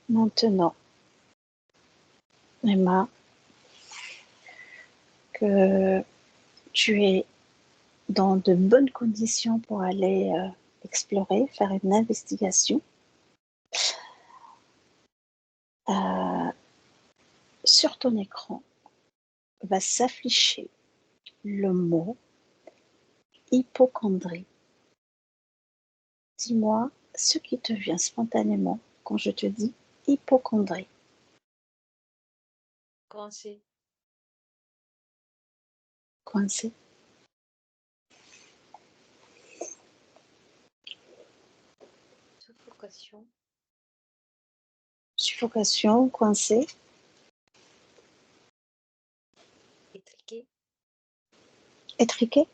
Maintenant, Emma, que tu es dans de bonnes conditions pour aller explorer, faire une investigation, euh, sur ton écran va s'afficher le mot hypocondrie. Dis-moi ce qui te vient spontanément quand je te dis hypocondrie. Coincé. Coincé. Suffocation. Suffocation, coincé. Étriqué. Étriqué.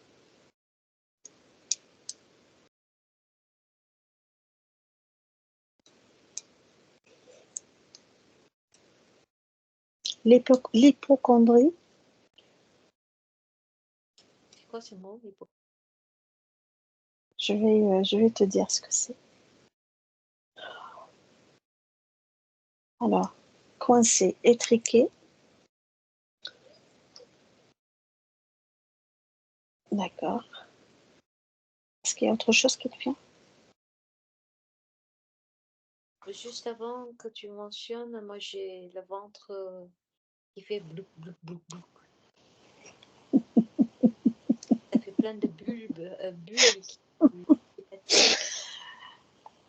L'hypocondrie. C'est quoi ce mot? Je vais te dire ce que c'est. Alors, coincé, étriqué. D'accord. Est-ce qu'il y a autre chose qui te vient? Juste avant que tu mentionnes, moi j'ai le ventre qui fait blouc, blouc, blouc, blouc. Ça fait plein de bulles qui...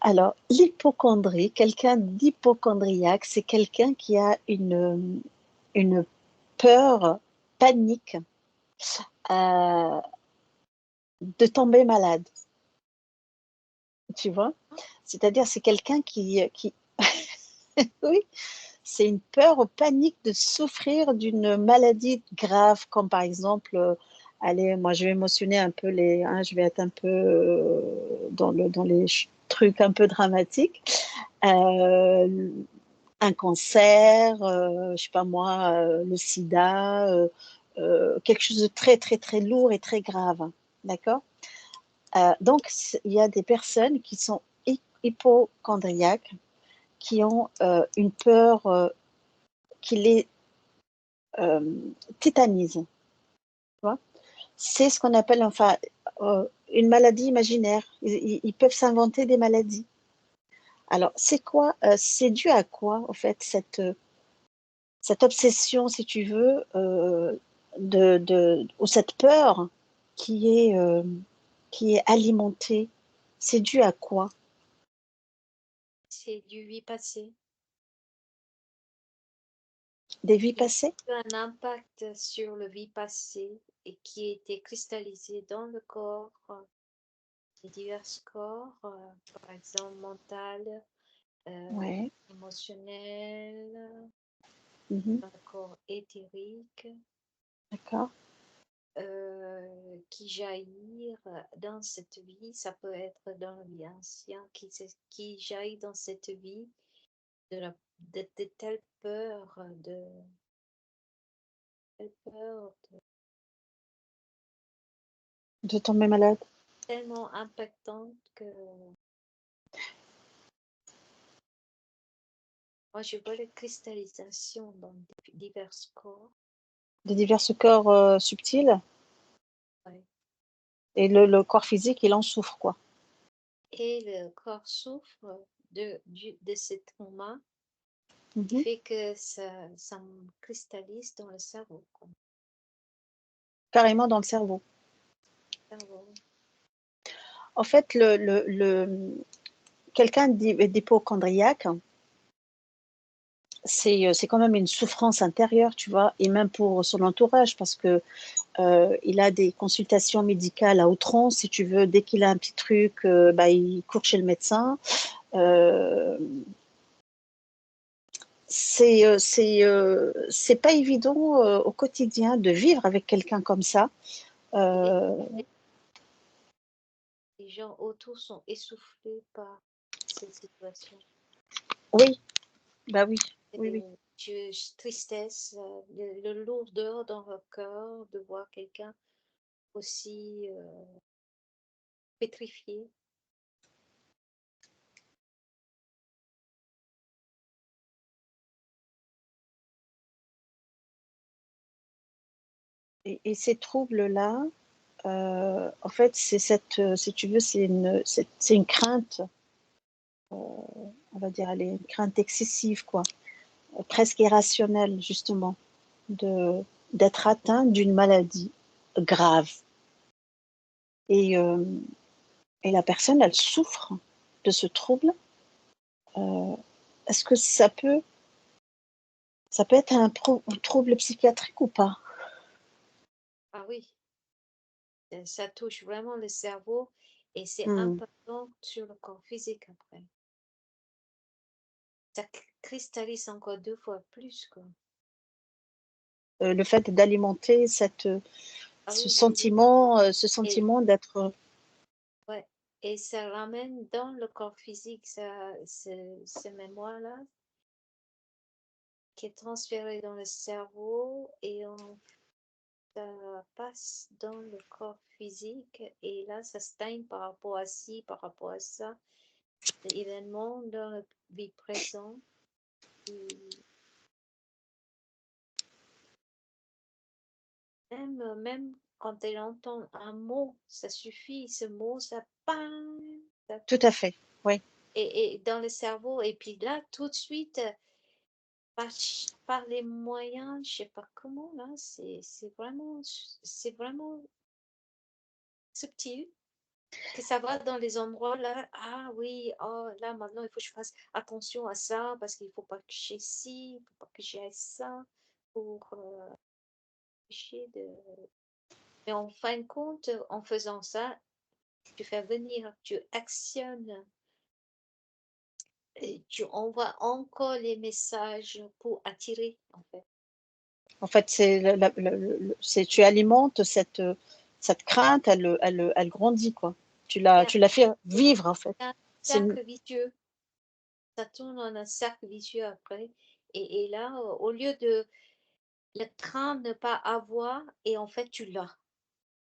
Alors, l'hypocondrie, quelqu'un d'hypocondriaque, c'est quelqu'un qui a une peur, panique euh, de tomber malade. Tu vois? C'est-à-dire, c'est quelqu'un qui... oui, c'est une peur ou panique de souffrir d'une maladie grave, comme par exemple, allez, moi je vais émotionner un peu je vais être un peu dans les trucs un peu dramatiques. Euh, un cancer, je sais pas moi, le sida, quelque chose de très très très lourd et très grave, d'accord? Donc il y a des personnes qui sont hypochondriaques, qui ont une peur qui les euh, tétanise, tu vois. C'est ce qu'on appelle enfin une maladie imaginaire. Ils peuvent s'inventer des maladies. Alors, c'est quoi c'est dû à quoi, en fait, cette obsession, si tu veux, ou cette peur qui est alimentée, c'est dû à quoi? C'est du vie passé. Des vies Il passées? a eu un impact sur le vie passé et qui a été cristallisé dans le corps, les divers corps, par exemple mental, Ouais. émotionnel, Mhm. dans le corps éthérique, D'accord. qui jaillit dans cette vie. Ça peut être dans la vie ancienne qui jaillit dans cette vie de telle peur, de De tomber malade. tellement impactante que moi je vois la cristallisation dans divers corps. De divers corps subtils. Ouais. Et le corps physique, il en souffre, quoi. Et le corps souffre de ce trauma qui Mhm. fait que ça me cristallise dans le cerveau, quoi. Carrément dans le cerveau. Cerveau. En fait, quelqu'un d'hypochondriaque, c'est quand même une souffrance intérieure, tu vois, et même pour son entourage, parce que il a des consultations médicales à outrance, si tu veux, dès qu'il a un petit truc, bah, il court chez le médecin. Euh, c'est pas évident au quotidien de vivre avec quelqu'un comme ça. Et Euh, les gens autour sont essoufflés par cette situation. oui, bah oui, oui, oui. Et tristesse, le lourdeur dans leur cœur de voir quelqu'un aussi pétrifié. Et ces troubles-là, en fait, c'est si tu veux, c'est une crainte, on va dire, une crainte excessive, quoi, presque irrationnelle, justement, d'être atteint d'une maladie grave. Et, euh, et la personne, elle souffre de ce trouble. Est-ce que ça peut être un trouble psychiatrique ou pas? Ah oui, ça touche vraiment le cerveau et c'est Hmm. impactant sur le corps physique après. Ça cristallise encore 2 fois plus, quoi. Le fait d'alimenter Ah oui, oui, oui. ce Et, sentiment d'être... ouais. Et ça ramène dans le corps physique, ce mémoire-là, qui est transféré dans le cerveau et ça passe dans le corps physique et là, ça se teint par rapport à ci, par rapport à ça, l'événement dans la vie présente. Et même quand elle entend un mot, ça suffit, ce mot, ça, bang, ça- Tout à fait, oui. et dans le cerveau. Et puis là, tout de suite, par, par les moyens, je sais pas comment, là, c'est vraiment subtil. Que ça va dans les endroits là, ah oui, oh, là maintenant il faut que je fasse attention à ça parce qu'il ne faut pas que j'ai ci, il ne faut pas que j'ai ça pour empêcher de. Mais en fin de compte, en faisant ça, tu fais venir, tu actionnes et tu envoies encore les messages pour attirer en fait. En fait, tu alimentes cette crainte, elle grandit, quoi. Et Tu l'as fait vivre, en fait. un C'est une- cercle vicieux, ça tourne en un cercle vicieux après. Et là, au lieu de le train de ne pas avoir, et en fait, tu l'as.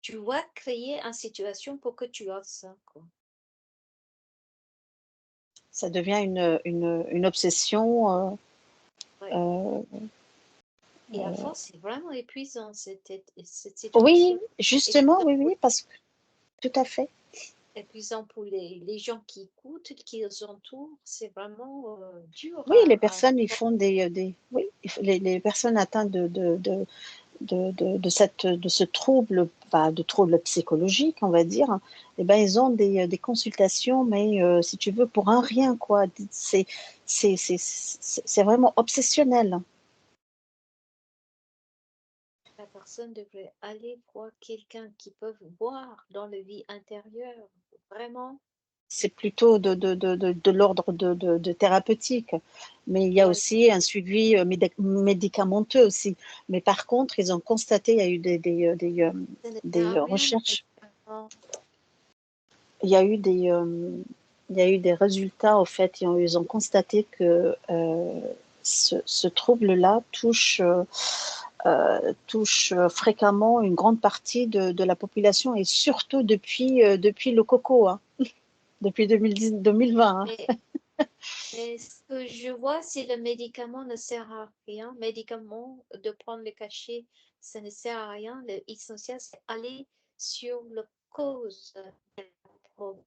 Tu vas créer une situation pour que tu aies ça, quoi. Ça devient une obsession. Ouais. euh, Et à force, c'est vraiment épuisant, cette oui, situation. justement, Épuisant oui, pour, oui, parce que tout à fait. épuisant pour les gens qui écoutent, qui les entourent. C'est vraiment dur Oui, les à. personnes, ils font oui, les personnes atteintes de ce trouble, enfin, de trouble psychologique, on va dire, eh ben, ils ont des consultations, mais si tu veux, pour un rien, quoi. C'est vraiment obsessionnel. La personne devrait aller voir quelqu'un qui peut voir dans la vie intérieure, vraiment. C'est plutôt de l'ordre de thérapeutique. Mais il y a Voilà, aussi un suivi médicamenteux aussi. Mais par contre, ils ont constaté, il y a eu ça ne sert des à rien de recherches, médicaments. il y a eu il y a eu des résultats, au fait, ils ont constaté que ce trouble-là touche fréquemment une grande partie de la population et surtout depuis le coco, hein, depuis 2010, 2020. Hein. Mais Mais ce que je vois, si le médicament ne sert à rien, médicament de prendre le cachet, ça ne sert à rien. L'essentiel, c'est aller sur la cause du problème.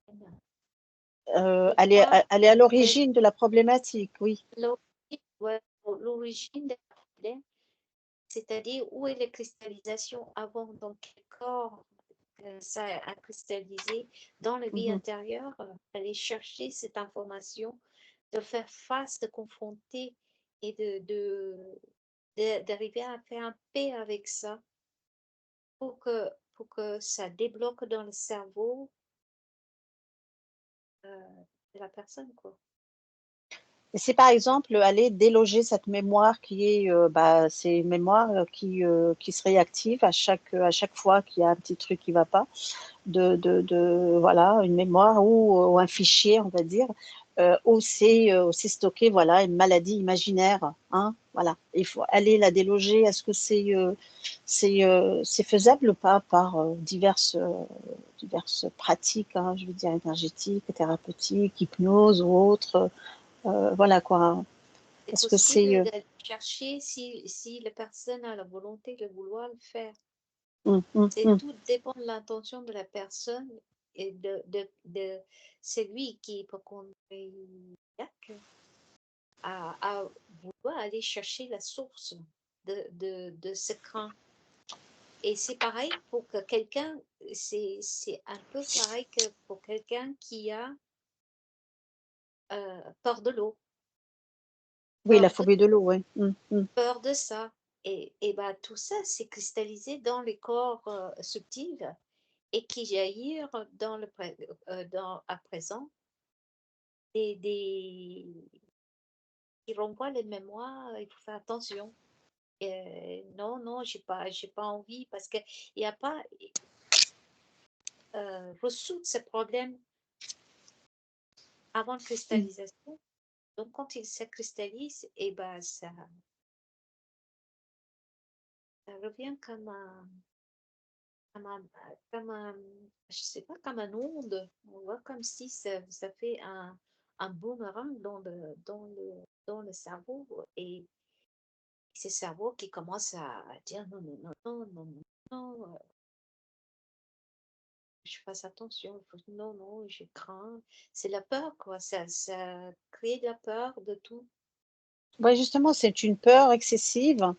Et pas Aller à le- l'origine de la problématique, oui. l'origine, ouais, l'origine du problème, c'est-à-dire où est la cristallisation avant, dans quel corps ça a cristallisé dans la vie Mhm. intérieure, aller chercher cette information, de faire face, de confronter et d'arriver à faire un paix avec ça pour que ça débloque dans le cerveau de la personne, quoi. Et c'est par exemple aller déloger cette mémoire qui est, c'est une mémoire qui se réactive à chaque fois qu'il y a un petit truc qui ne va pas, voilà, une mémoire ou un fichier, on va dire, où c'est stocké, voilà, une maladie imaginaire, hein, voilà. Il faut aller la déloger. Est-ce que c'est faisable ou pas par diverses pratiques, hein, je veux dire énergétiques, thérapeutiques, hypnose ou autres, voilà quoi. C'est Est-ce que c'est possible de chercher si la personne a la volonté de vouloir le faire. Tout dépend de l'intention de la personne et de celui qui est hypocondriaque à vouloir aller chercher la source de ce craint. Et c'est pareil pour que quelqu'un, c'est un peu pareil que pour quelqu'un qui a peur de l'eau, Oui, la peur de, phobie de l'eau, oui. peur de ça. Et ben, tout ça, c'est cristallisé dans les corps subtils et qui jaillirent à présent des, qui renvoient les mémoires. Il faut faire attention. Non, non, j'ai pas envie parce que il n'y a pas résoudre ce problème avant cristallisation. Donc, quand il se cristallise, et ben, ça revient comme un, comme un, je sais pas, comme un onde. On voit comme si ça fait un boomerang dans le cerveau et c'est le cerveau qui commence à dire non, non, non, non, non, non, non, je fasse attention, non, non, je crains. C'est la peur, quoi. Ça crée de la peur de tout. Ouais, justement, c'est une peur excessive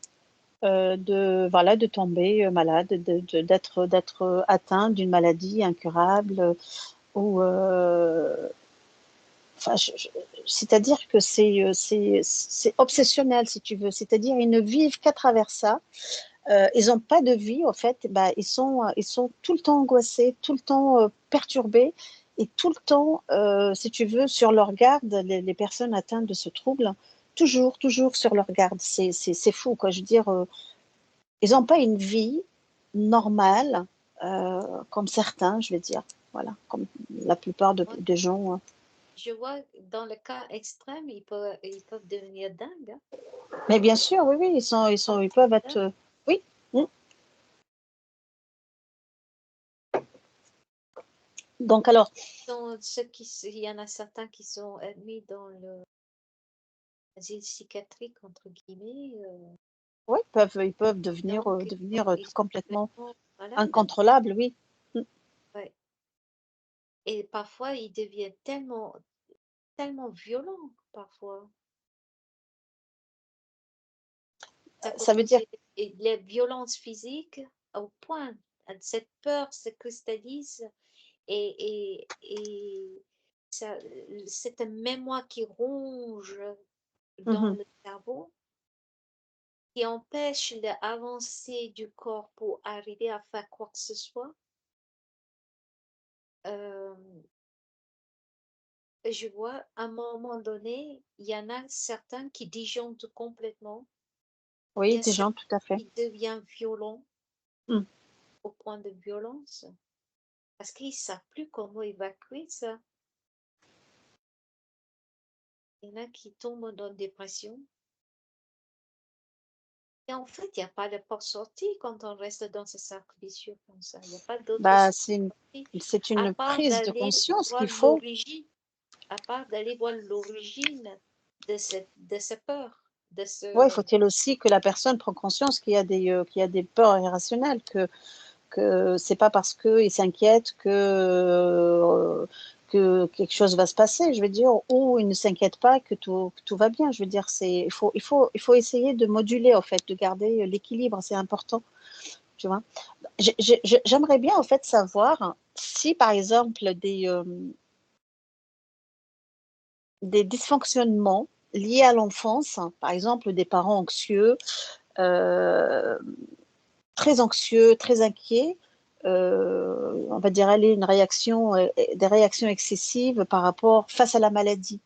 de tomber malade, d'être atteint d'une maladie incurable ou enfin, c'est-à-dire que c'est obsessionnel, si tu veux. C'est-à-dire ils ne vivent qu'à travers ça. Ils n'ont pas de vie, en fait. Bah, ils sont tout le temps angoissés, tout le temps perturbés et tout le temps, si tu veux, sur leur garde, les personnes atteintes de ce trouble, toujours, toujours sur leur garde. C'est fou, quoi. Je veux dire, ils n'ont pas une vie normale comme certains, je vais dire. Voilà, comme la plupart Moi, de gens. je vois dans le cas extrême, ils peuvent devenir dingues. Hein. Mais bien sûr, oui, oui, ils peuvent être. Dingues. Oui. Mm. Donc alors, Il y en a certains qui sont admis dans l'asile psychiatrique, entre guillemets. oui, ils peuvent devenir, Donc, devenir ils sont complètement complètement malades. incontrôlables, oui. Mm. Ouais. Et parfois, ils deviennent tellement violents, parfois. Ça peut Ça veut dire, poser les violences physiques au point. Cette peur se cristallise et ça, cette mémoire qui ronge dans mhm. le cerveau, qui empêche l'avancée du corps pour arriver à faire quoi que ce soit. Euh, je vois, à un moment donné, il y en a certains qui disjonctent complètement. Il y Oui, a des certains gens, tout à fait. qui deviennent violents Mm. au point de violence parce qu'ils ne savent plus comment évacuer ça. Il y en a qui tombent dans la dépression. Et en fait, il n'y a pas de porte sortie quand on reste dans ce cercle vicieux comme ça. Il n'y a pas d'autre Bah, sortie c'est à une part prise de d'aller conscience voir qu'il faut. l'origine, à part d'aller voir l'origine de cette peur, de Oui, ce... faut-il aussi que la personne prenne conscience qu'il y a des peurs irrationnelles, que c'est pas parce qu'ils s'inquiètent que quelque chose va se passer, je veux dire, ou ils ne s'inquiètent pas que tout va bien. Je veux dire, il faut essayer de moduler, en fait, de garder l'équilibre, c'est important, tu vois. J'aimerais bien, en fait, savoir si, par exemple, des dysfonctionnements liés à l'enfance, par exemple, des parents anxieux, euh, très anxieux, très inquiets, on va dire aller des réactions excessives par rapport face à la maladie.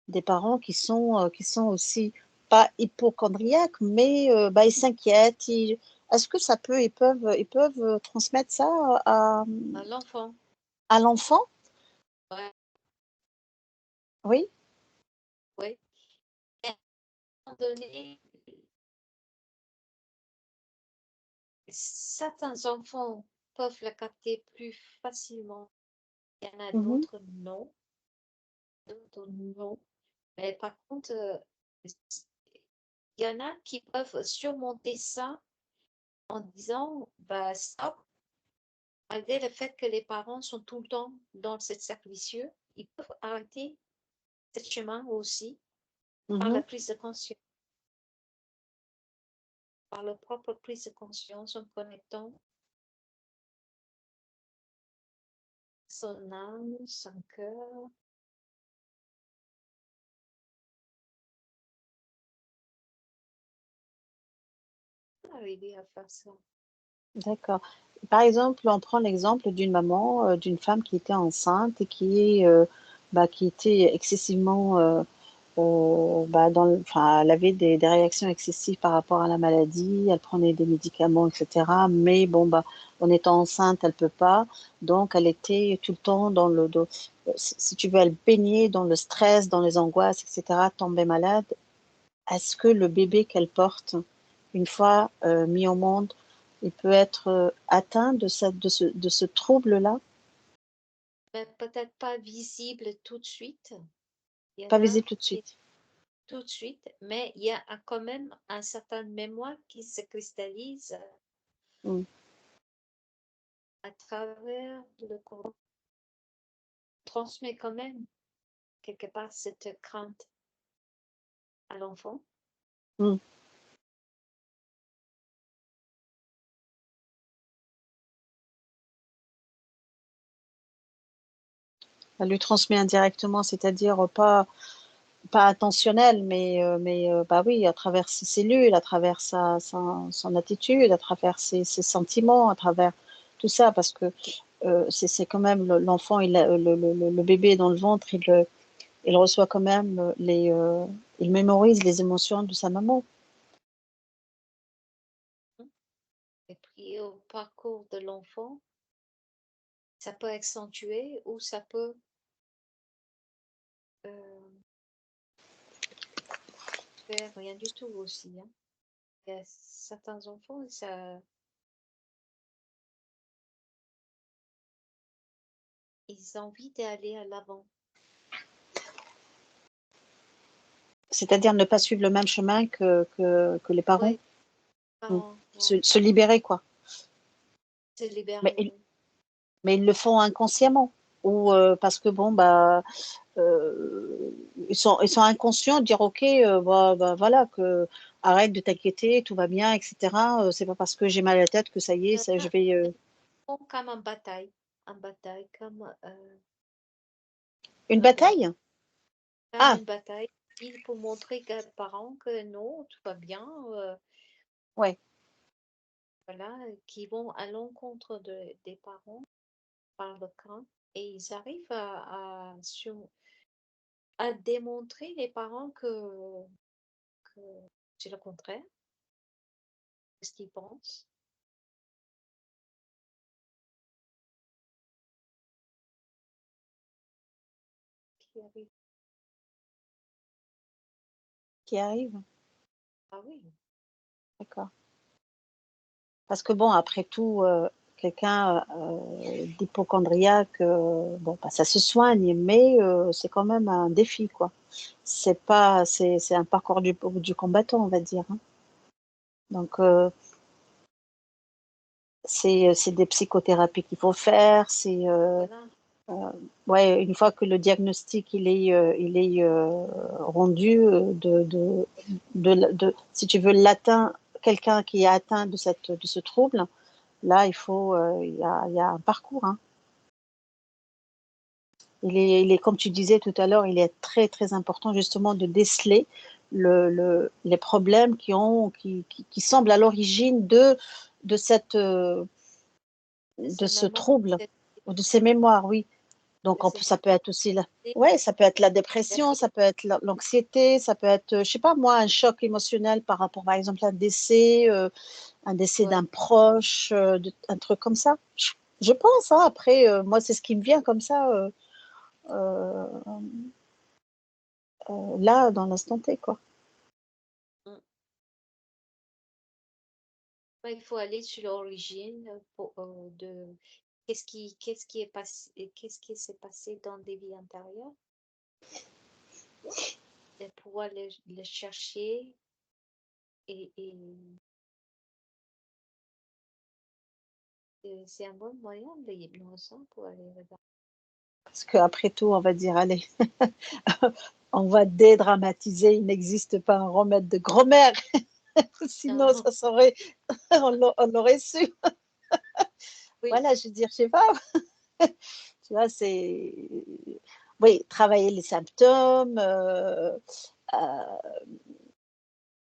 Des parents qui sont aussi pas hypochondriaques, mais bah, ils s'inquiètent. Est-ce que ça peut, ils peuvent transmettre ça à l'enfant. à l'enfant? Ouais, Oui. ouais. Et à un moment donné, certains enfants peuvent le capter plus facilement. Il y en a Mhm. d'autres non, d'autres non. Mais par contre, il y en a qui peuvent surmonter ça en disant, bah, stop, malgré le fait que les parents sont tout le temps dans ce cercle vicieux, ils peuvent arrêter ce chemin aussi par la Mhm. prise de conscience, par leur propre prise de conscience en connectant son âme, son cœur. Arriver à faire ça. D'accord. Par exemple, on prend l'exemple d'une maman, d'une femme qui était enceinte et qui était excessivement, enfin, elle avait des réactions excessives par rapport à la maladie, elle prenait des médicaments, etc. Mais bon, bah, en étant enceinte, elle peut pas. Donc, elle était tout le temps si tu veux, elle baignait dans le stress, dans les angoisses, etc., tombait malade. Est-ce que le bébé qu'elle porte, une fois mis au monde, il peut être atteint de ce trouble-là? Mais peut-être pas visible tout de suite. Il y Pas en a visible tout de qui suite. tout de suite, mais il y a quand même un certain mémoire qui se cristallise Mm. à travers le corps. On transmet quand même quelque part cette crainte à l'enfant. Mm. Elle lui transmet indirectement, c'est-à-dire pas intentionnel, mais bah oui, à travers ses cellules, à travers son attitude, à travers ses sentiments, à travers tout ça, parce que c'est quand même l'enfant, le bébé dans le ventre, il reçoit quand même il mémorise les émotions de sa maman. Et puis au parcours de l'enfant, ça peut accentuer ou ça peut faire rien du tout aussi. Hein. Il y a certains enfants, ils ont envie d'aller à l'avant. C'est-à-dire ne pas suivre le même chemin que les parents. Oui, Mm. parents, ouais. Se libérer, quoi. Se Mais, libérer, ils- oui. mais ils le font inconsciemment. Ou parce que, bon, bah, euh, ils sont inconscients de dire, OK, bah, voilà, arrête de t'inquiéter, tout va bien, etc. C'est pas parce que j'ai mal à la tête que ça y est, ça, je vais. Font comme en bataille, Une ouais, bataille? comme Ah, une bataille. Il faut montrer aux parents que non, tout va bien, ouais. voilà, qui vont à l'encontre des parents par le crainte et ils arrivent à démontrer les parents que c'est le contraire de ce qu'ils pensent. Qui arrive. Qui arrive. Ah oui, D'accord. Parce que bon, après tout, quelqu'un d'hypochondriaque, bon, bah, ça se soigne, mais c'est quand même un défi, quoi. C'est pas, c'est un parcours du combattant, on va dire, hein. Donc, c'est des psychothérapies qu'il faut faire. voilà. Ouais, une fois que le diagnostic il est rendu, si tu veux quelqu'un qui est atteint de ce trouble. Là, il y a un parcours, hein. Il est, comme tu disais tout à l'heure, il est très, très important justement de déceler les problèmes qui semblent à l'origine de de C'est ce maman, trouble, c'est ou de ces mémoires, oui. Donc, c'est ça peut être aussi maman. ouais, ça peut être la dépression, ça peut être l'anxiété, ça peut être, je sais pas moi, un choc émotionnel par rapport, par exemple, à un décès Ouais. d'un proche, un truc comme ça. Je pense, hein, après, moi, c'est ce qui me vient comme ça, euh, là, dans l'instant T, quoi. Mm. Ouais, il faut aller sur l'origine de qu'est-ce qui est passé, qu'est-ce qui s'est passé dans des vies antérieures et pouvoir le chercher et C'est un bon moyen de l'hypnose hein, pour aller regarder. Parce qu'après tout, on va dire, allez, on va dédramatiser, il n'existe pas un remède de grand-mère, sinon Non, ça serait, on l'aurait su. oui, Voilà, je veux dire, je sais pas, tu vois, c'est, oui, travailler les symptômes,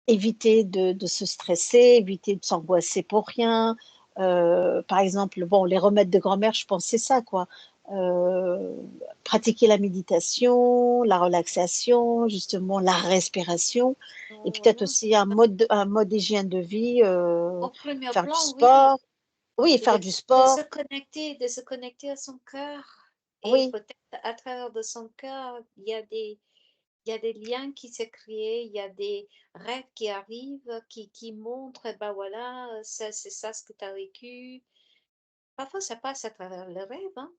éviter de se stresser, éviter de s'angoisser pour rien. Par exemple, bon, les remèdes de grand-mère, je pense que c'est ça, quoi. Euh, Pratiquer la méditation, la relaxation, justement la respiration, et peut-être voilà. aussi un mode d'hygiène de vie, Au premier faire du plan, oui, sport. Oui, faire du sport. de se connecter à son cœur. Et Oui, peut-être à travers de son cœur, il y a des liens qui se créent, il y a des rêves qui arrivent, qui montrent, eh ben voilà, ça, c'est ça ce que tu as vécu. Parfois, ça passe à travers le rêve, hein.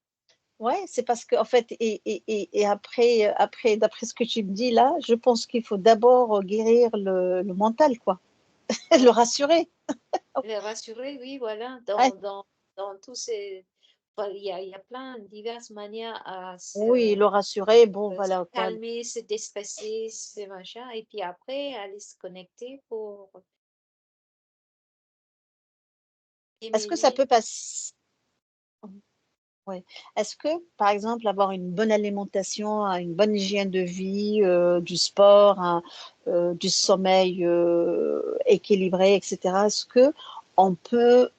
ouais, c'est parce que en fait, et après, après, d'après ce que tu me dis là, je pense qu'il faut d'abord guérir le mental, quoi, le Ouais. rassurer. Le rassurer, oui, voilà, Ouais. dans tous ces... enfin, il y a plein, diverses manières à Oui, le rassurer, bon, se voilà quoi. calmer, se déstresser, ces machins, et puis après, aller se connecter pour Est-ce que ça démêler. peut passer? Ouais. Est-ce que, par exemple, avoir une bonne alimentation, une bonne hygiène de vie, du sport, du sommeil équilibré, etc., est-ce que on peut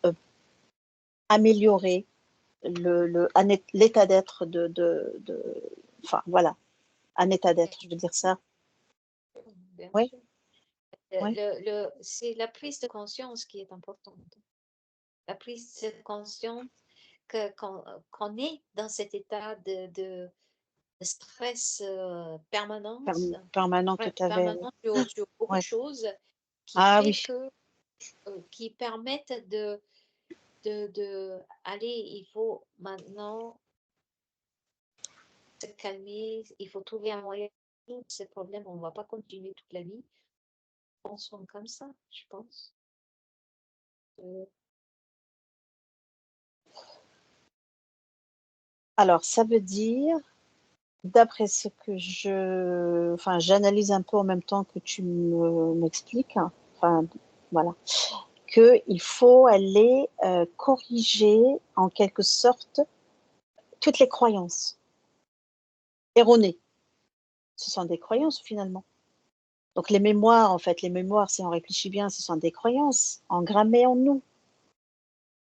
améliorer l'état d'être enfin voilà, un état Bien d'être, je veux sûr, dire ça. bien Oui, sûr. oui, C'est la prise de conscience qui est importante. La prise de conscience qu'on est dans cet état de stress permanence, permanent, tout à fait. permanent sur beaucoup de Ouais. choses qui Ah fait oui. que, qui permettent allez, il faut maintenant se calmer, il faut trouver un moyen de résoudre ces problèmes, on ne va pas continuer toute la vie. Pensons comme ça, je pense. Euh, Alors, ça veut dire, d'après ce que enfin, j'analyse un peu en même temps que tu m'expliques, hein, enfin, voilà, qu'il faut aller corriger en quelque sorte toutes les croyances erronées. Ce sont des croyances finalement. Donc les mémoires, en fait, les mémoires, si on réfléchit bien, ce sont des croyances engrammées en nous.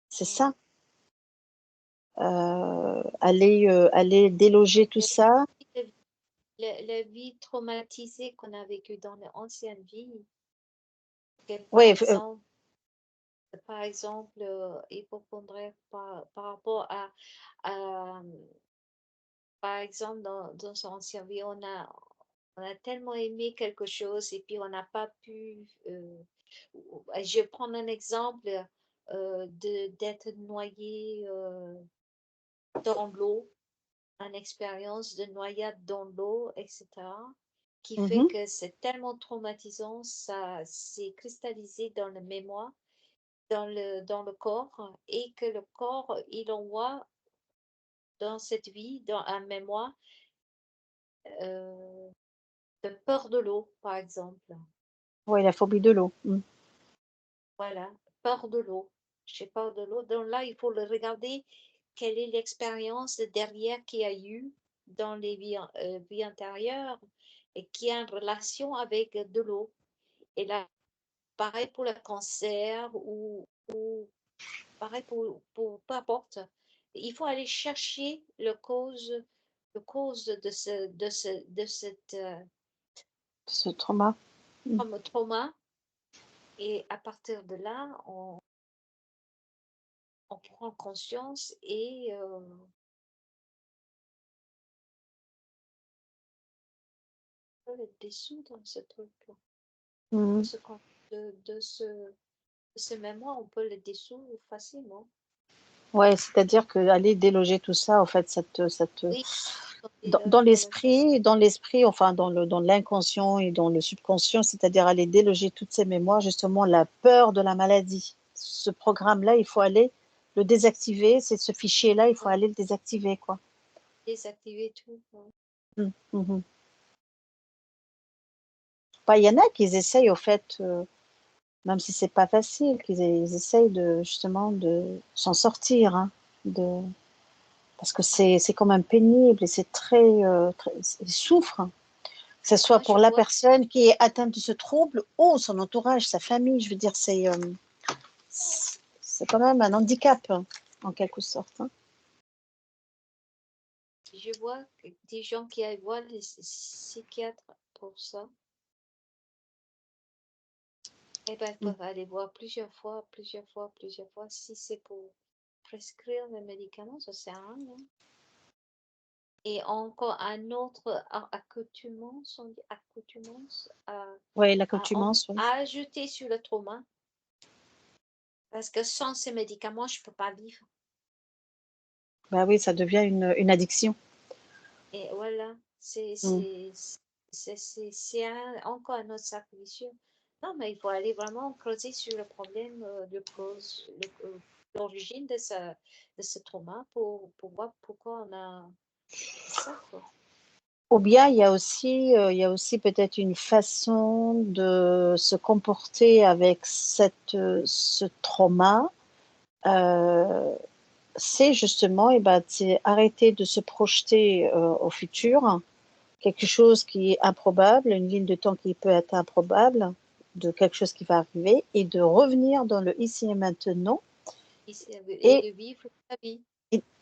C'est ça. Aller déloger tout ça. la vie traumatisée qu'on a vécue dans l'ancienne vie, que Oui, par exemple, il faut prendre par rapport à, par exemple, dans son ancienne vie, on a tellement aimé quelque chose et puis on n'a pas pu. Je vais prendre un exemple d'être noyé dans l'eau, une expérience de noyade dans l'eau, etc., qui fait mhm. que c'est tellement traumatisant, ça s'est cristallisé dans la mémoire, dans le corps, et que le corps, il envoie dans cette vie, dans un mémoire, euh, de peur de l'eau, par exemple. Oui, la phobie de l'eau. Mm. Voilà, peur de l'eau. J'ai peur de l'eau. Donc là, il faut le regarder. Quelle est l'expérience derrière qu'il y a eu dans les vies antérieures et qui a une relation avec de l'eau. Et là, pareil pour le cancer ou pareil pour peu importe. Il faut aller chercher le cause de cette Ce trauma. Mm. trauma. Et à partir de là, on prend conscience et on peut être déçu dans ce truc-là. De Mm. ce, de ce mémoire, on peut le dissoudre facilement. Ouais, c'est-à-dire que aller déloger tout ça, en fait, Oui, on déloge, déloge. dans l'esprit, enfin dans l'inconscient et dans le subconscient, c'est-à-dire aller déloger toutes ces mémoires, justement la peur de la maladie. Ce programme-là, il faut aller le désactiver, c'est ce fichier-là, il faut Ouais, aller le désactiver, quoi. désactiver tout. Ouais. Mhm. Bah, il y en a qui essayent, au fait, même si c'est pas facile, ils essayent justement de s'en sortir, hein, parce que c'est quand même pénible et c'est ils souffrent, hein. Que ce soit Moi, pour je la vois, personne qui est atteinte de ce trouble ou son entourage, sa famille. Je veux dire, c'est quand même un handicap, hein, en quelque sorte, hein. je vois des gens qui aillent voir les psychiatres pour ça. Eh ben, ils Mm. peuvent aller voir plusieurs fois, plusieurs fois, plusieurs fois. Si c'est pour prescrire le médicament, ça sert à rien. Et encore un autre accoutumance, on dit accoutumance Oui, à l'accoutumance, oui. ajouter sur le trauma. Parce que sans ces médicaments, je ne peux pas vivre. Bah oui, ça devient une addiction. Et voilà, Mm. encore un autre cercle vicieux. Non, mais il faut aller vraiment creuser sur le problème, l'origine de ce trauma pour voir pourquoi on a ça, quoi. Ou bien il y a aussi peut-être une façon de se comporter avec ce trauma. Euh, c'est justement, c'est arrêter de se projeter au futur, quelque chose qui est improbable, une ligne de temps qui peut être improbable, de quelque chose qui va arriver, et de revenir dans le ici et maintenant Et et, de vivre sa vie.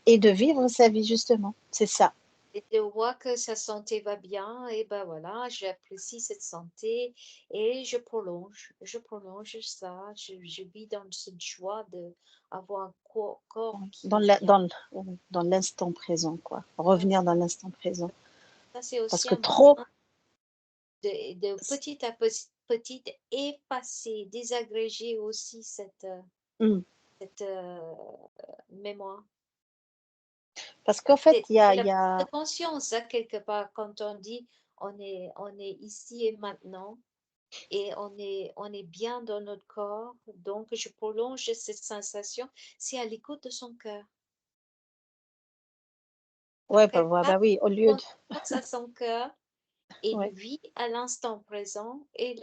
et de vivre sa vie, justement. C'est ça. Et de voir que sa santé va bien, et ben voilà, j'apprécie cette santé et je prolonge ça, je vis dans cette joie d'avoir un corps Dans qui est bien. dans l'instant présent, quoi. Ouais, Revenir dans l'instant présent. ça, c'est Parce aussi que un trop, moyen de petit à petit effacer, désagréger aussi hmm. cette mémoire. Parce qu'en fait, C'est il la y prise de a, conscience, hein, quelque part, quand on dit on est ici et maintenant et on est bien dans notre corps. Donc, je prolonge cette sensation. C'est à l'écoute de son cœur. ouais, Donc, elle bah passe oui, au lieu de, confiance à son cœur et ouais, vit à l'instant présent et,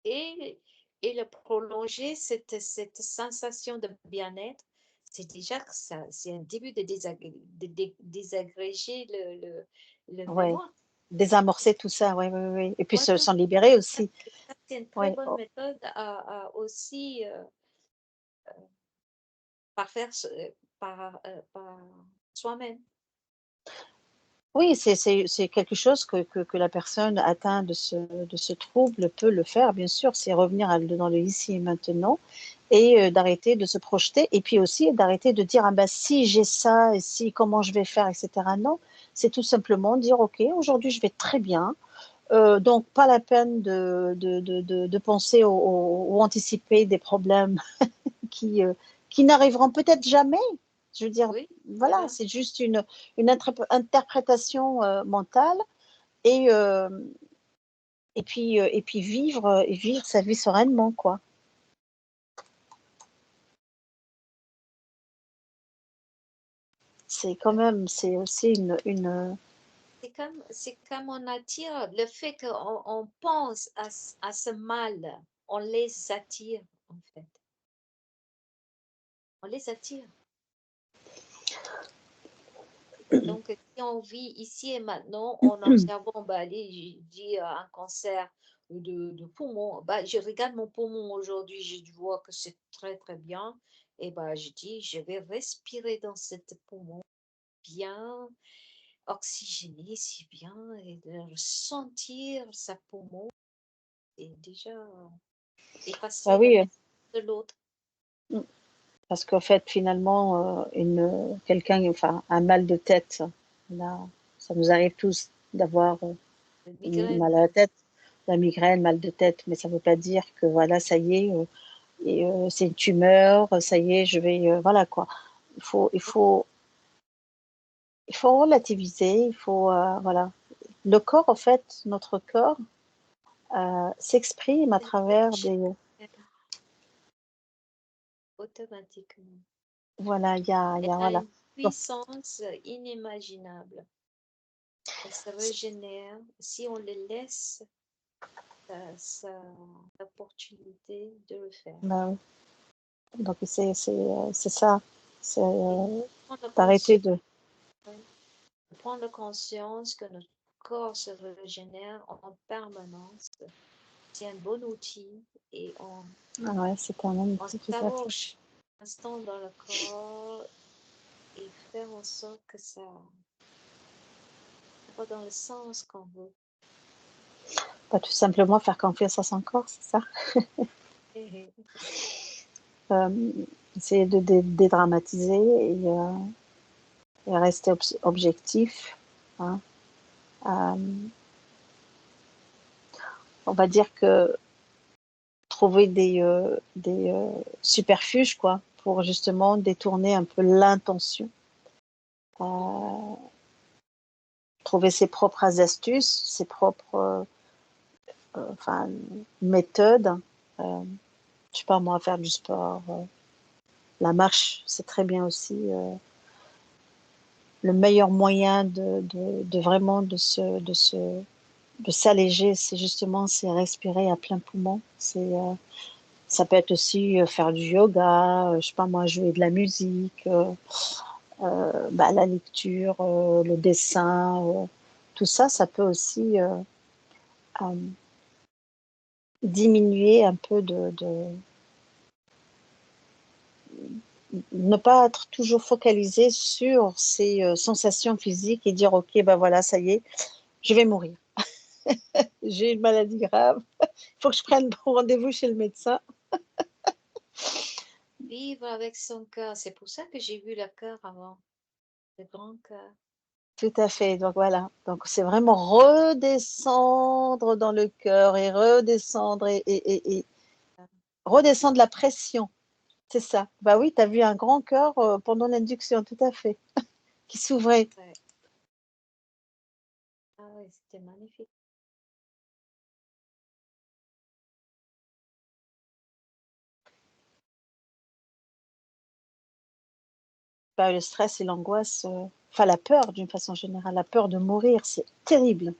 et le prolonger, cette sensation de bien-être. C'est déjà que ça, c'est un début de désagréger le ouais, mémoire. désamorcer tout ça, ouais, ouais, ouais. Et puis Voilà. s'en libérer aussi. Ça, c'est une très Ouais, bonne oh. méthode à aussi par faire par soi-même. Oui, c'est quelque chose que la personne atteinte de ce trouble peut le faire, bien sûr, c'est revenir dans le ici et maintenant et d'arrêter de se projeter et puis aussi d'arrêter de dire ah ben, si j'ai ça et si comment je vais faire, etc. Non, c'est tout simplement dire ok, aujourd'hui je vais très bien. Donc, pas la peine de penser ou anticiper des problèmes qui, euh, qui n'arriveront peut-être jamais. Je veux dire, Oui, voilà, voilà. c'est juste une interprétation mentale et, euh, et puis vivre sa vie sereinement, quoi. C'est quand même, c'est aussi C'est comme on attire le fait qu'on pense à ce mal, on les attire en fait. On les attire. Donc, si on vit ici et maintenant, en observant, bah, allez, j'ai dit un cancer de poumon, bah, je regarde mon poumon aujourd'hui, je vois que c'est très très bien, et bah, je dis, je vais respirer dans cet poumon bien oxygéné, si bien, et de ressentir sa poumon, et déjà ah effacer le oui, mal de l'autre. parce qu'en fait, finalement, quelqu'un, enfin, un mal de tête, là, ça nous arrive tous d'avoir Le mal migraine, à la tête, la migraine, mal de tête, mais ça ne veut pas dire que voilà, ça y est, c'est une tumeur, ça y est, je vais, voilà quoi. Il faut, il faut, il faut relativiser, il faut, voilà. Le corps, en fait, notre corps s'exprime à c'est travers chez des, elle, automatiquement. Voilà, Elle a voilà. une Donc, puissance inimaginable. Elle se régénère. Si on les laisse l'opportunité de le faire. ben, donc c'est ça. C'est Et prendre d'arrêter conscience, de. prendre conscience que notre corps se régénère en permanence. C'est un bon outil et Ah ouais, c'est quand même on tout à savoure fait. chaque instant dans le corps et faire en sorte que ça va dans le sens qu'on veut. Pas tout simplement faire confiance à son corps, c'est ça. Euh, Essayer de dédramatiser et rester objectif. Hein. Euh, on va dire que trouver des superfuges, quoi, pour justement détourner un peu l'intention. Trouver ses propres astuces, ses propres enfin, méthodes. Je sais pas, moi, faire du sport. La marche, c'est très bien aussi. Le meilleur moyen de vraiment de s'alléger, c'est justement c'est respirer à plein poumon. Ça peut être aussi faire du yoga, je sais pas moi, jouer de la musique, la lecture, le dessin, tout ça, ça peut aussi euh, diminuer un peu ne pas être toujours focalisé sur ces sensations physiques et dire ok ben voilà ça y est je vais mourir, j'ai une maladie grave, il faut que je prenne rendez-vous chez le médecin. Vivre avec son cœur, c'est pour ça que j'ai vu le cœur avant, le grand cœur. Tout à fait, donc voilà, donc c'est vraiment redescendre dans le cœur et redescendre et redescendre la pression, c'est ça. Bah oui, tu as vu un grand cœur pendant l'induction, tout à fait, qui s'ouvrait. Ouais. Ah oui, c'était magnifique. Bah, le stress et l'angoisse, enfin la peur d'une façon générale, la peur de mourir, c'est terrible,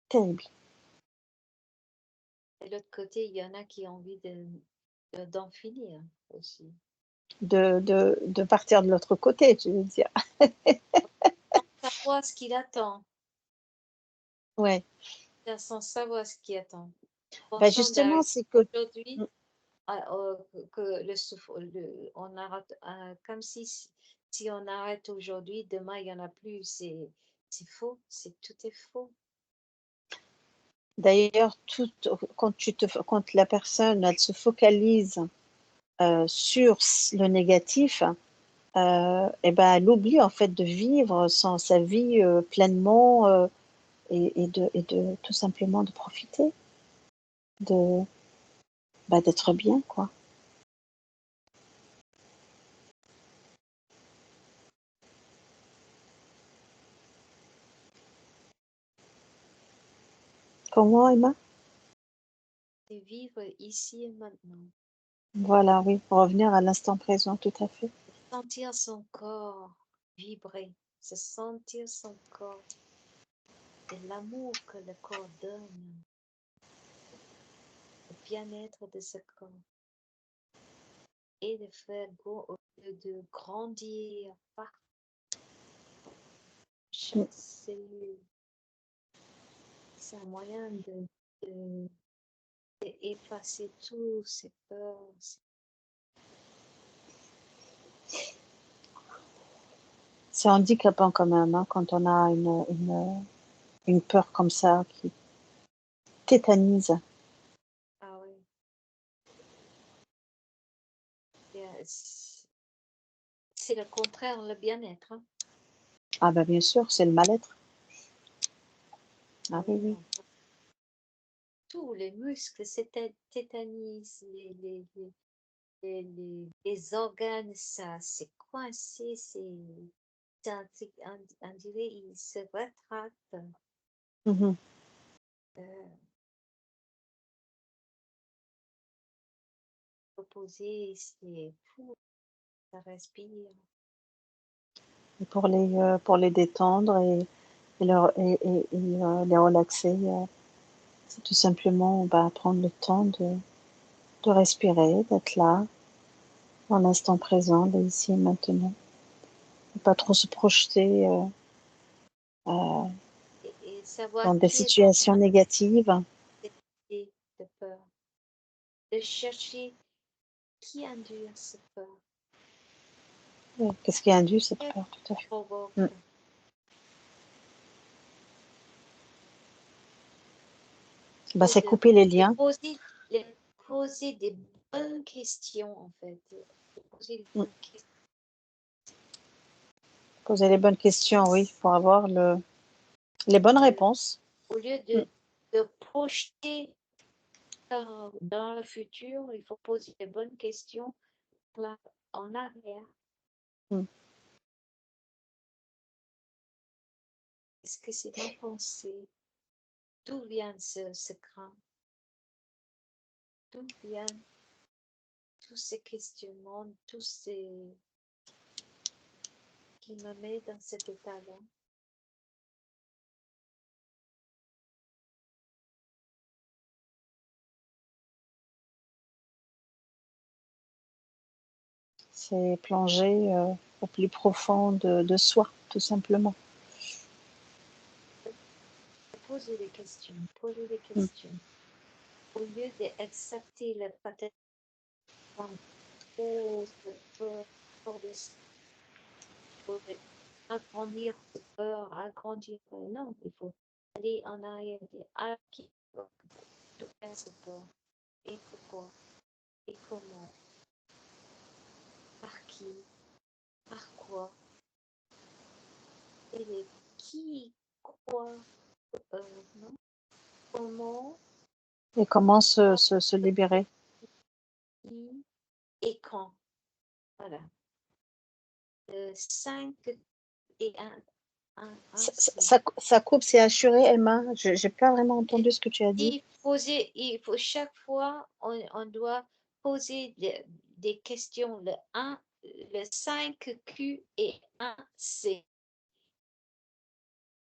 terrible. De l'autre côté, il y en a qui ont envie d'en finir aussi. De partir de l'autre côté, je veux dire. Sans savoir ce qu'il attend, Ouais. sans savoir ce qui attend. Bah Pensant justement, d'arriver c'est que aujourd'hui, que on arrête, comme si on arrête aujourd'hui, demain il n'y en a plus. C'est faux, tout est faux. d'ailleurs, quand la personne, elle se focalise sur le négatif, et ben, elle oublie en fait de vivre sa vie pleinement et de tout simplement de profiter, de d'être bien, quoi. Comment, Emma? C'est vivre ici et maintenant. Voilà, oui, revenir à l'instant présent, tout à fait. Sentir son corps vibrer, se sentir son corps et l'amour que le corps donne, le bien-être de ce corps et de faire de grandir par chaque cellule. C'est un moyen d'effacer tous ces peurs. C'est handicapant quand même, hein, quand on a une peur comme ça qui tétanise. Ah oui. C'est le contraire, le bien-être. Hein. Ah bah bien sûr, c'est le mal-être. Ah Ah oui, oui, oui. tous les muscles tétanisent, les organes, ça c'est coincé, on dirait, ils se rétractent. Mhm. Euh, Opposé, c'est fou. ça respire. Et pour les détendre et les relaxer, c'est tout simplement prendre le temps de respirer, d'être là, dans l'instant présent, là, ici et maintenant. Et pas trop se projeter Et savoir dans des qui est situations négatives. cette idée de peur. De chercher qui induit cette peur. Qu'est-ce qui induit cette Qu'est-ce peur, tout à qui fait. provoque. C'est De, couper les de liens. poser des bonnes questions, en fait. De poser des bonnes questions. Poser les bonnes questions, oui, pour avoir les bonnes réponses. Au lieu de projeter dans le futur, il faut poser les bonnes questions là, en arrière. Mm. Est-ce que c'est ma pensée? D'où vient ce craint? D'où viennent tous ces questionnements, tous ces qui me met dans cet état-là? C'est plonger au plus profond de soi, tout simplement. Poser des questions, poser des Mm. questions. Au lieu d'accepter le peut-être comme cause de peur, pour agrandir cette peur, agrandir. Non, il faut aller en arrière, dire qui d'où vient cette peur, et pourquoi, et comment, par qui, par quoi, et qui, quoi, non, comment, Et comment se libérer. qui et quand. Voilà. 5 et 1, Ça coupe, c'est assuré, Emma. Je n'ai pas vraiment entendu ce que tu as dit. Il faut chaque fois, on doit poser des questions. Le 5Q et 1C.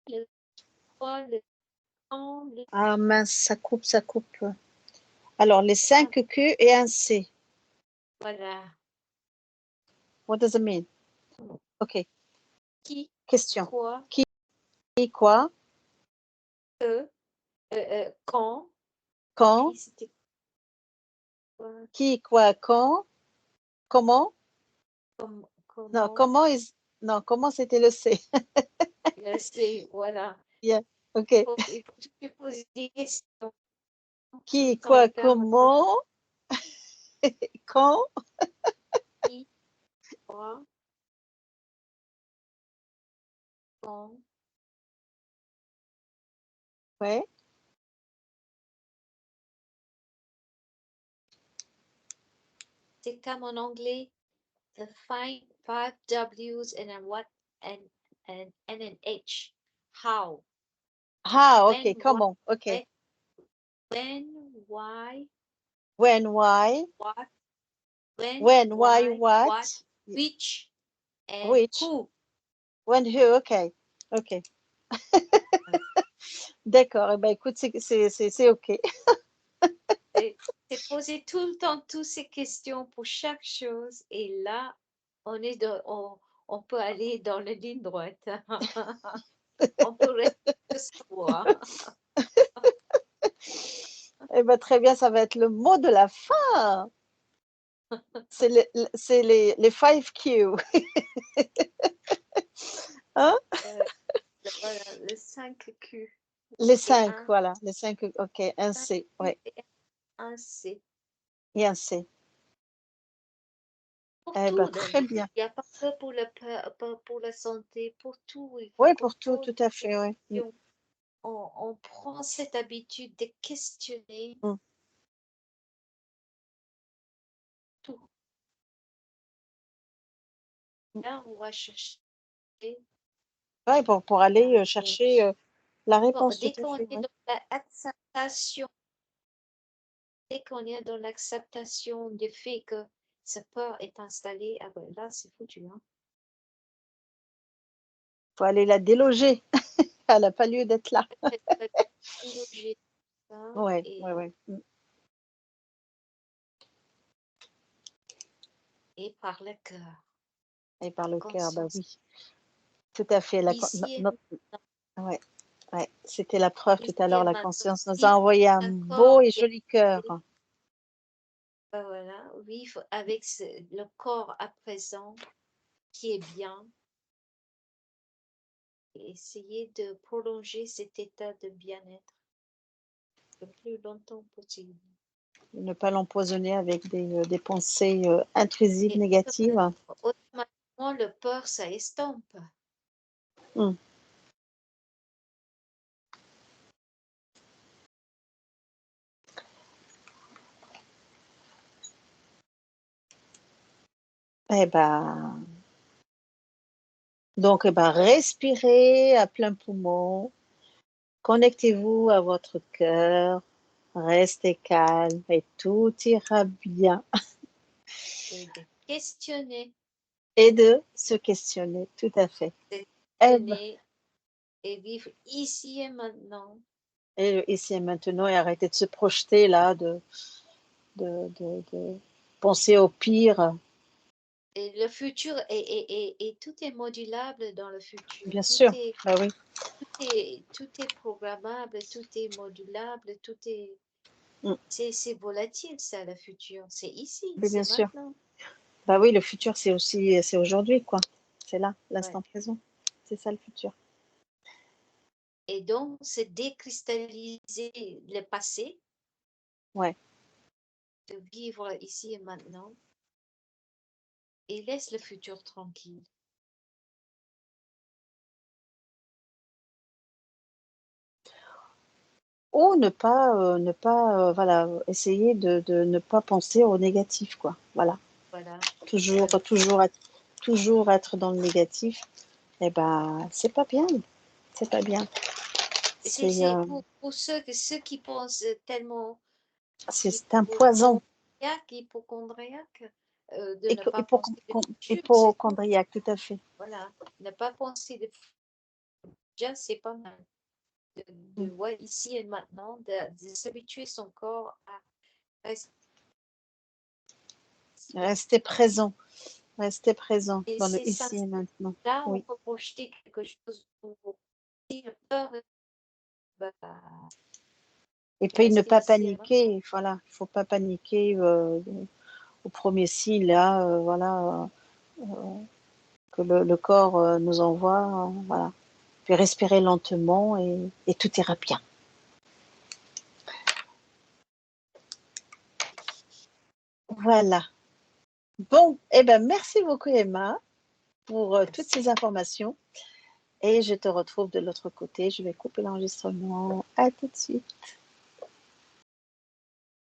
Le 3, le quand, le Ah mince, ça coupe, ça coupe. Alors, les 5 Q et un C. voilà. What does it mean? OK. Qui, Question. quoi, Qui, quoi, quand. quand, Et c'était quoi, qui, quoi, quand, comment. Non, comment, comment c'était le C. le C, voilà. Yeah. OK. Il faut que tu poses des questions. Qui, Sans quoi, terme comment, quand. qui, quoi, quand. Ouais. C'est comme en anglais, the five W's and a what and an H. How? Ah, OK. When, Comment. OK. why, when, why, When, why. what, When, why, why, what. what, which, and Which. who. When, who. OK. OK. D'accord. Eh ben, écoute, c'est OK. C'est poser tout le temps toutes ces questions pour chaque chose et là, on peut aller dans la ligne droite. On peut savoir. Eh ben, très bien, ça va être le mot de la fin. C'est les 5Q. Hein? Voilà, le 5Q. Les 5, voilà. Les 5, OK. Un C, ouais. Un C. Et un C. Pour Eh ben, tout dans très la vie. bien. Il n'y a pas que pour la santé, pour tout. Il faut Oui, qu'on pour tout, pose tout à fait, oui. des questions. On prend cette habitude de questionner Mm. tout. Là, on va chercher. Ouais, pour aller chercher la réponse, tout Dès à qu'on fait. est Ouais. dans l'acceptation, dès qu'on est dans l'acceptation du fait que cette peur est installée, ah ben là, c'est foutu. Hein. Faut aller la déloger. Elle n'a pas lieu d'être là. Elle va déloger ça Ouais, ouais, et, ouais. et par le cœur, Et par la le cœur, bah conscience. oui. Tout à fait. Ici et maintenant, Ouais, ouais. C'était la preuve tout ici à et l'heure. La maintenant, conscience nous a vivre envoyé un un beau corps et joli cœur. ben voilà, vivre avec le corps à présent qui est bien et essayer de prolonger cet état de bien-être le plus longtemps possible. Ne pas l'empoisonner avec des pensées intrusives, Et négatives. automatiquement, le peur, ça estompe. Hum. Eh ben, donc, eh ben, respirez à plein poumon. Connectez-vous à votre cœur. Restez calme et tout ira bien. Et de questionner, Et de se questionner, tout à fait. de Eh ben, questionner et vivre ici et maintenant. et ici et maintenant, et arrêtez de se projeter là, de penser au pire. Et le futur, et tout est modulable dans le futur. Bien sûr, bah oui, Tout est programmable, tout est modulable, tout est... mm, C'est volatile, ça, le futur. C'est ici, oui, bien c'est sûr. maintenant. Bah oui, le futur, c'est aussi, c'est aujourd'hui, quoi. C'est là, Ouais. l'instant présent. C'est ça le futur. Et donc, c'est décristalliser le passé, Ouais. de vivre ici et maintenant, et laisse le futur tranquille. Ou ne pas, voilà, essayer de ne pas penser au négatif, quoi. Voilà. Voilà. Toujours, Voilà. toujours être dans le négatif. Eh ben, c'est pas bien. C'est pas bien. C'est, C'est pour ceux qui pensent tellement c'est un poison. hypochondriaque, de ne pas penser de futur, c'est tout. Hypochondriaque, tout à fait. Voilà. Ne pas penser de déjà, c'est pas mal. Mm. Ouais, ici et maintenant, de s'habituer son corps à rester. Restez présent. Restez présent Et dans le c'est ça. ici et maintenant. Là, on Oui. peut projeter quelque chose de nouveau. Si la peur, bah, Et puis ne rester pas ici et maintenant. paniquer. Voilà. Il ne faut pas paniquer au premier signe, là, voilà, que le corps nous envoie. Voilà. Puis respirer lentement et tout ira bien. Voilà. Bon, eh ben, merci beaucoup, Emma, pour toutes ces informations. Et je te retrouve de l'autre côté. Je vais couper l'enregistrement. À tout de suite.